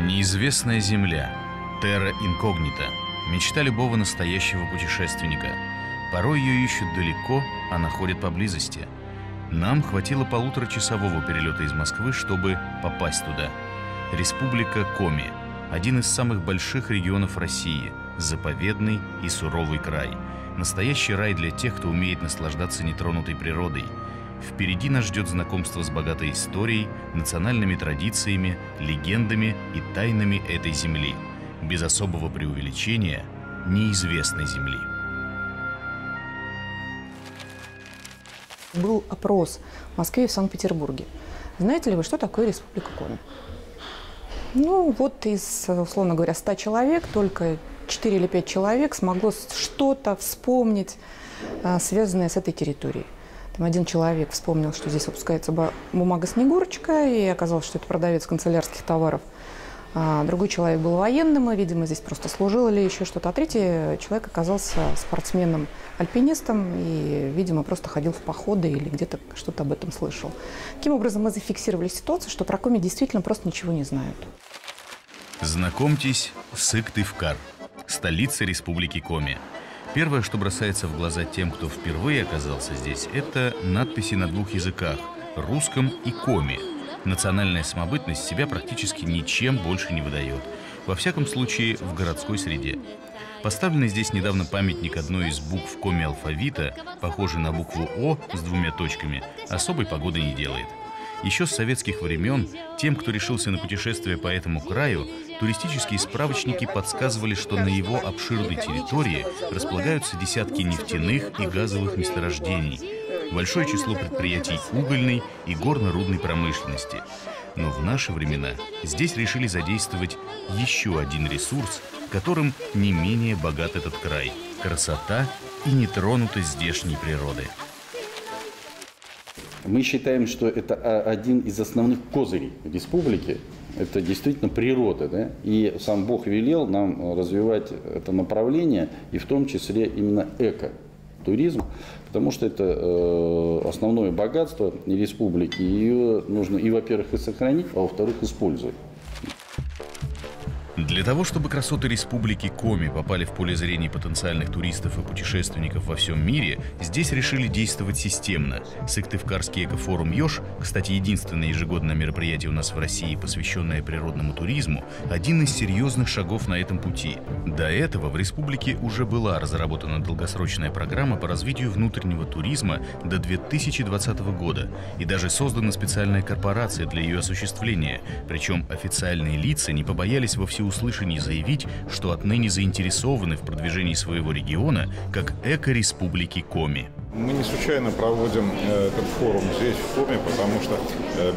Неизвестная земля, терра инкогнита, мечта любого настоящего путешественника. Порой ее ищут далеко, а находят поблизости. Нам хватило полуторачасового перелета из Москвы, чтобы попасть туда. Республика Коми – один из самых больших регионов России, заповедный и суровый край. Настоящий рай для тех, кто умеет наслаждаться нетронутой природой. Впереди нас ждет знакомство с богатой историей, национальными традициями, легендами и тайнами этой земли. Без особого преувеличения – неизвестной земли. Был опрос в Москве и в Санкт-Петербурге. Знаете ли вы, что такое Республика Коми? Ну, вот из, условно говоря, 100 человек только 4 или 5 человек смогло что-то вспомнить, связанное с этой территорией. Там один человек вспомнил, что здесь выпускается бумага «Снегурочка», и оказалось, что это продавец канцелярских товаров. Другой человек был военным, и, видимо, здесь просто служил или еще что-то. А третий человек оказался спортсменом-альпинистом и, видимо, просто ходил в походы или где-то что-то об этом слышал. Таким образом, мы зафиксировали ситуацию, что про Коми действительно просто ничего не знают. Знакомьтесь, Сыктывкар, столица Республики Коми. Первое, что бросается в глаза тем, кто впервые оказался здесь, это надписи на двух языках – русском и коми. Национальная самобытность себя практически ничем больше не выдает. Во всяком случае, в городской среде. Поставленный здесь недавно памятник одной из букв коми-алфавита, похожий на букву «О» с двумя точками, особой погоды не делает. Еще с советских времен тем, кто решился на путешествие по этому краю, туристические справочники подсказывали, что на его обширной территории располагаются десятки нефтяных и газовых месторождений, большое число предприятий угольной и горно-рудной промышленности. Но в наши времена здесь решили задействовать еще один ресурс, которым не менее богат этот край – красота и нетронутость здешней природы. Мы считаем, что это один из основных козырей республики. Это действительно природа, да? И сам Бог велел нам развивать это направление, и в том числе именно эко-туризм, потому что это основное богатство республики, и ее нужно и, во-первых, и сохранить, а во-вторых, использовать. Для того, чтобы красоты Республики Коми попали в поле зрения потенциальных туристов и путешественников во всем мире, здесь решили действовать системно. Сыктывкарский экофорум «Ёж», кстати, единственное ежегодное мероприятие у нас в России, посвященное природному туризму, один из серьезных шагов на этом пути. До этого в республике уже была разработана долгосрочная программа по развитию внутреннего туризма до 2020 года, и даже создана специальная корпорация для ее осуществления, причем официальные лица не побоялись во всеуслышание заявить, что отныне заинтересованы в продвижении своего региона как эко-республики Коми. Мы не случайно проводим этот форум здесь, в Коми, потому что,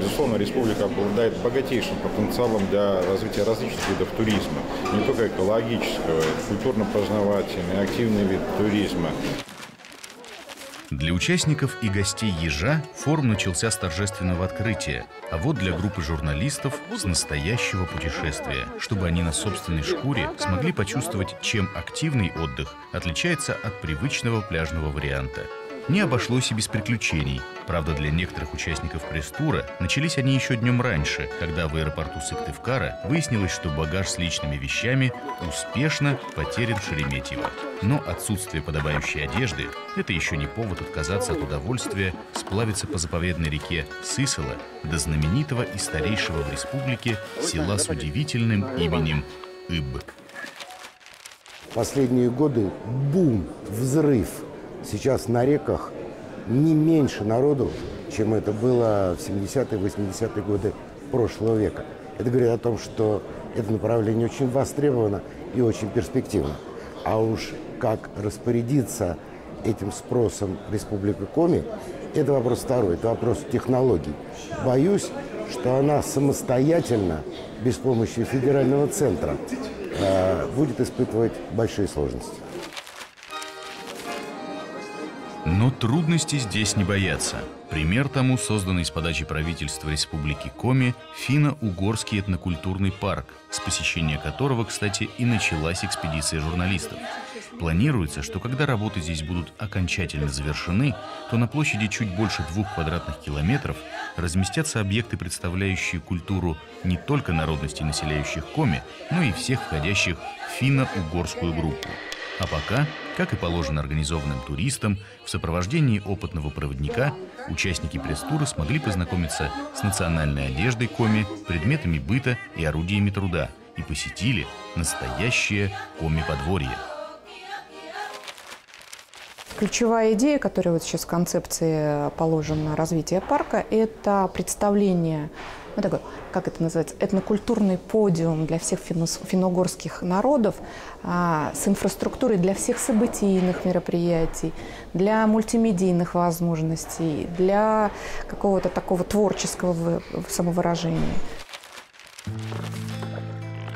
безусловно, республика обладает богатейшим потенциалом для развития различных видов туризма. Не только экологического, культурно-познавательный, активный вид туризма. Для участников и гостей «Ежа» форум начался с торжественного открытия, а вот для группы журналистов – с настоящего путешествия, чтобы они на собственной шкуре смогли почувствовать, чем активный отдых отличается от привычного пляжного варианта. Не обошлось и без приключений. Правда, для некоторых участников пресс-тура начались они еще днем раньше, когда в аэропорту Сыктывкара выяснилось, что багаж с личными вещами успешно потерян в Шереметьево. Но отсутствие подобающей одежды – это еще не повод отказаться от удовольствия сплавиться по заповедной реке Сысола до знаменитого и старейшего в республике села с удивительным именем Иб. Последние годы бум, взрыв. Сейчас на реках не меньше народу, чем это было в 70-е, 80-е годы прошлого века. Это говорит о том, что это направление очень востребовано и очень перспективно. А уж как распорядиться этим спросом Республика Коми, это вопрос второй, это вопрос технологий. Боюсь, что она самостоятельно, без помощи федерального центра, будет испытывать большие сложности. Но Но трудностей здесь не боятся. Пример тому созданный с подачи правительства Республики Коми финно-угорский этнокультурный парк, с посещения которого, кстати, и началась экспедиция журналистов. Планируется, что когда работы здесь будут окончательно завершены, то на площади чуть больше 2 квадратных километров разместятся объекты, представляющие культуру не только народностей, населяющих Коми, но и всех входящих в финно-угорскую группу. А пока, как и положено организованным туристам, в сопровождении опытного проводника участники пресс-тура смогли познакомиться с национальной одеждой Коми, предметами быта и орудиями труда и посетили настоящее Коми-подворье. Ключевая идея, которая вот сейчас в концепции положена на развитие парка, это представление, ну, такой, как это называется, этнокультурный подиум для всех финно-угорских народов с инфраструктурой для всех событийных мероприятий, для мультимедийных возможностей, для какого-то такого творческого самовыражения.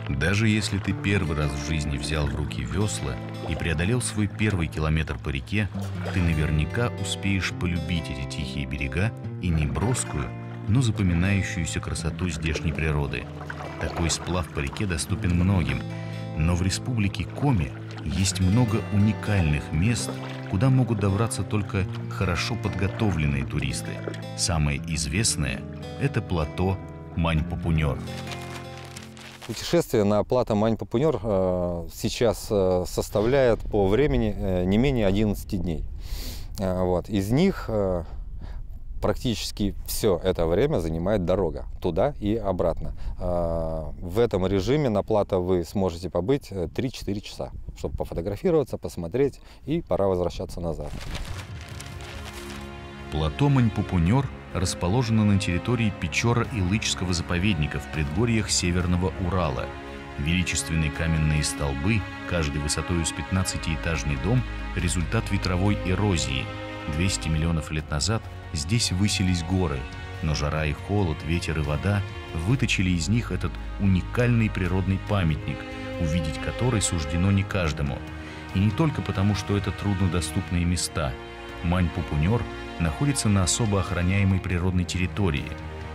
Даже если ты первый раз в жизни взял в руки весла и преодолел свой первый километр по реке, ты наверняка успеешь полюбить эти тихие берега и неброскую, но запоминающуюся красоту здешней природы. Такой сплав по реке доступен многим, но в Республике Коми есть много уникальных мест, куда могут добраться только хорошо подготовленные туристы. Самое известное – это плато Мань-Пупунер. Путешествие на плато Мань-Пупунер сейчас составляет по времени не менее 11 дней. Из них практически все это время занимает дорога туда и обратно. В этом режиме на плато вы сможете побыть 3-4 часа, чтобы пофотографироваться, посмотреть, и пора возвращаться назад. Плато Мань-Пупунер расположено на территории Печора-Илычского заповедника в предгорьях Северного Урала. Величественные каменные столбы, каждый высотою с 15-этажный дом, результат ветровой эрозии. 200 миллионов лет назад здесь высились горы, но жара и холод, ветер и вода выточили из них этот уникальный природный памятник, увидеть который суждено не каждому. И не только потому, что это труднодоступные места. Мань-Пупунер находится на особо охраняемой природной территории.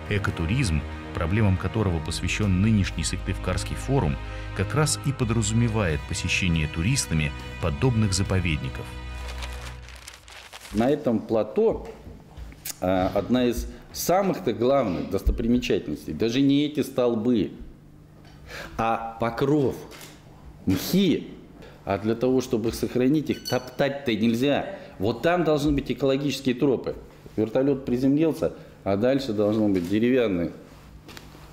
Экотуризм, проблемам которого посвящен нынешний Сыктывкарский форум, как раз и подразумевает посещение туристами подобных заповедников. На этом плато одна из самых-то главных достопримечательностей даже не эти столбы, а покров, мхи. А для того, чтобы сохранить их, топтать-то нельзя. Вот там должны быть экологические тропы. Вертолет приземлился, а дальше должно быть деревянные.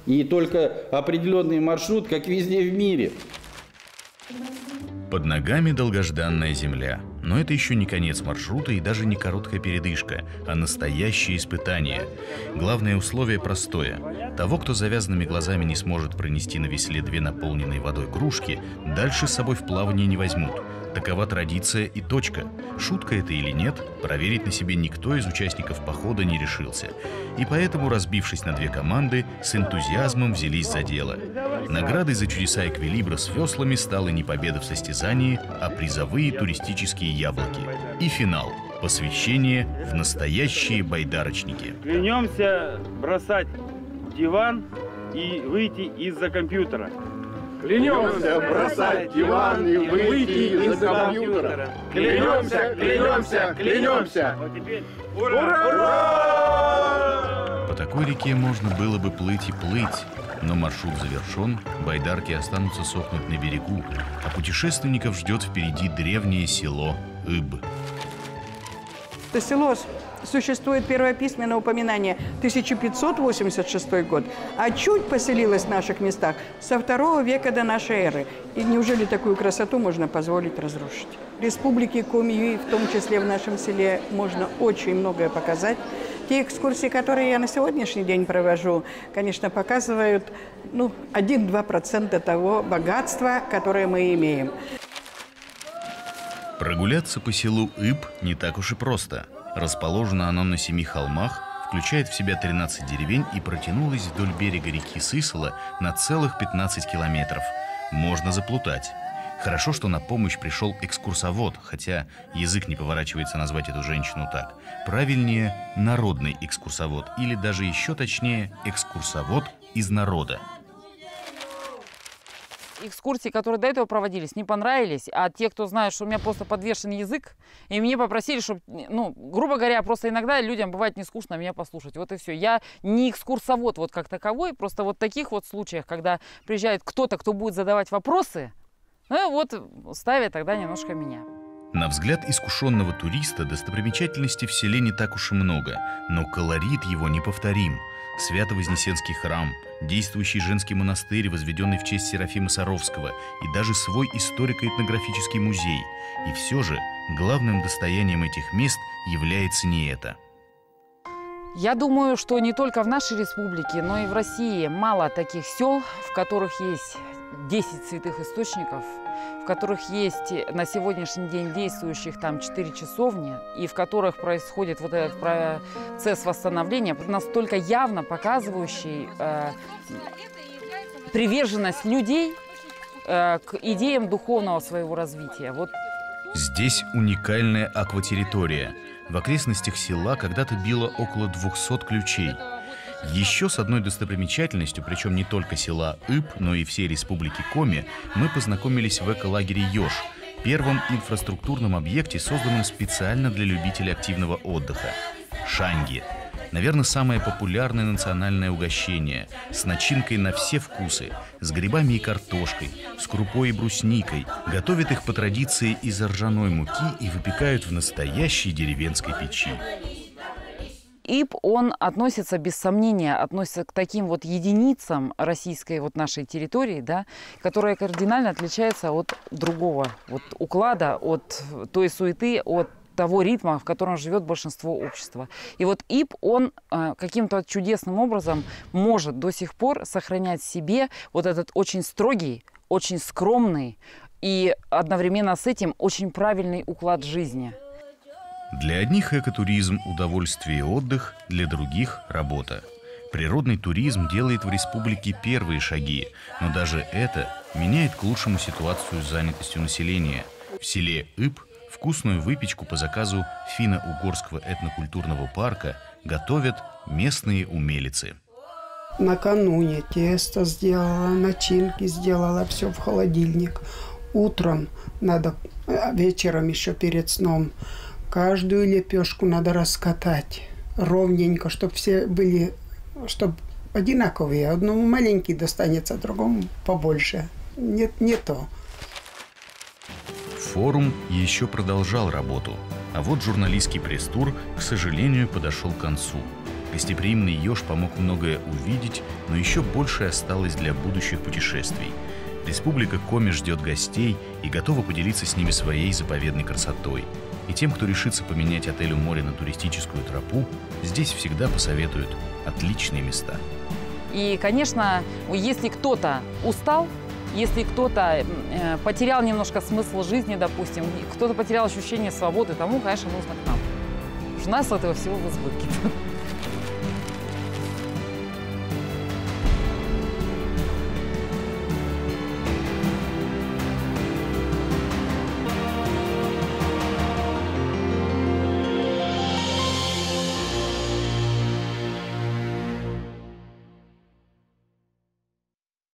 И только определенный маршрут, как везде в мире. Под ногами долгожданная земля. Но это еще не конец маршрута и даже не короткая передышка, а настоящее испытание. Главное условие простое. Того, кто завязанными глазами не сможет пронести на весле 2 наполненные водой кружки, дальше с собой в плавание не возьмут. Такова традиция и точка. Шутка это или нет, проверить на себе никто из участников похода не решился. И поэтому, разбившись на 2 команды, с энтузиазмом взялись за дело. Наградой за чудеса эквилибра с веслами стала не победа в состязании, а призовые туристические яблоки. И финал – посвящение в настоящие байдарочники. Клянемся бросать диван и выйти из-за компьютера. Клянемся бросать диван и выйти из-за компьютера. Клянемся, клянемся, клянемся. Вот теперь ура! По такой реке можно было бы плыть и плыть, но маршрут завершен, байдарки останутся сохнуть на берегу, а путешественников ждет впереди древнее село Иб. Это село существует первое письменное упоминание 1586 год, а чуть поселилось в наших местах со 2 века до нашей эры. И неужели такую красоту можно позволить разрушить? В Республике Коми, в том числе в нашем селе, можно очень многое показать. Те экскурсии, которые я на сегодняшний день провожу, конечно, показывают 1-2% того богатства, которое мы имеем. Прогуляться по селу Иб не так уж и просто. Расположено оно на 7 холмах, включает в себя 13 деревень и протянулось вдоль берега реки Сысола на целых 15 километров. Можно заплутать. Хорошо, что на помощь пришел экскурсовод, хотя язык не поворачивается назвать эту женщину так. Правильнее – народный экскурсовод, или даже еще точнее – экскурсовод из народа. Экскурсии, которые до этого проводились, не понравились, а те, кто знает, что у меня просто подвешен язык, и мне попросили, чтобы, ну, грубо говоря, просто иногда людям бывает не скучно меня послушать. Вот и все. Я не экскурсовод вот как таковой, просто вот в таких вот случаях, когда приезжает кто-то, кто будет задавать вопросы, ну вот ставят тогда немножко меня. На взгляд искушенного туриста достопримечательностей в селе не так уж и много, но колорит его неповторим. Свято-Вознесенский храм, действующий женский монастырь, возведенный в честь Серафима Саровского, и даже свой историко-этнографический музей. И все же главным достоянием этих мест является не это. Я думаю, что не только в нашей республике, но и в России мало таких сел, в которых есть 10 святых источников, в которых есть на сегодняшний день действующих там 4 часовни, и в которых происходит вот этот процесс восстановления, настолько явно показывающий приверженность людей к идеям духовного своего развития. Вот. Здесь уникальная акватерритория. В окрестностях села когда-то било около 200 ключей. Еще с одной достопримечательностью, причем не только села Иб, но и всей республики Коми, мы познакомились в эколагере «Ёж», первом инфраструктурном объекте, созданном специально для любителей активного отдыха. Шанги. Наверное, самое популярное национальное угощение, с начинкой на все вкусы, с грибами и картошкой, с крупой и брусникой. Готовят их по традиции из ржаной муки и выпекают в настоящей деревенской печи. ИП, он относится, без сомнения, относится к таким вот единицам российской вот нашей территории, да, которая кардинально отличается от другого вот уклада, от той суеты, от того ритма, в котором живет большинство общества. И вот ИП, он каким-то чудесным образом может до сих пор сохранять в себе вот этот очень строгий, очень скромный и одновременно с этим очень правильный уклад жизни. Для одних экотуризм – удовольствие и отдых, для других – работа. Природный туризм делает в республике первые шаги, но даже это меняет к лучшему ситуацию с занятостью населения. В селе Иб вкусную выпечку по заказу финно-угорского этнокультурного парка готовят местные умелицы. Накануне тесто сделала, начинки сделала, все в холодильник. Утром надо, вечером еще перед сном, каждую лепешку надо раскатать ровненько, чтобы все были, чтобы одинаковые. Одному маленький достанется, другому побольше. Нет, не то. Форум еще продолжал работу, а вот журналистский пресс-тур, к сожалению, подошел к концу. Гостеприимный Ёж помог многое увидеть, но еще больше осталось для будущих путешествий. Республика Коми ждет гостей и готова поделиться с ними своей заповедной красотой. И тем, кто решится поменять отель у моря на туристическую тропу, здесь всегда посоветуют отличные места. И, конечно, если кто-то устал, если кто-то потерял немножко смысл жизни, допустим, кто-то потерял ощущение свободы, тому, конечно, нужно к нам. Потому что у нас этого всего в избытке.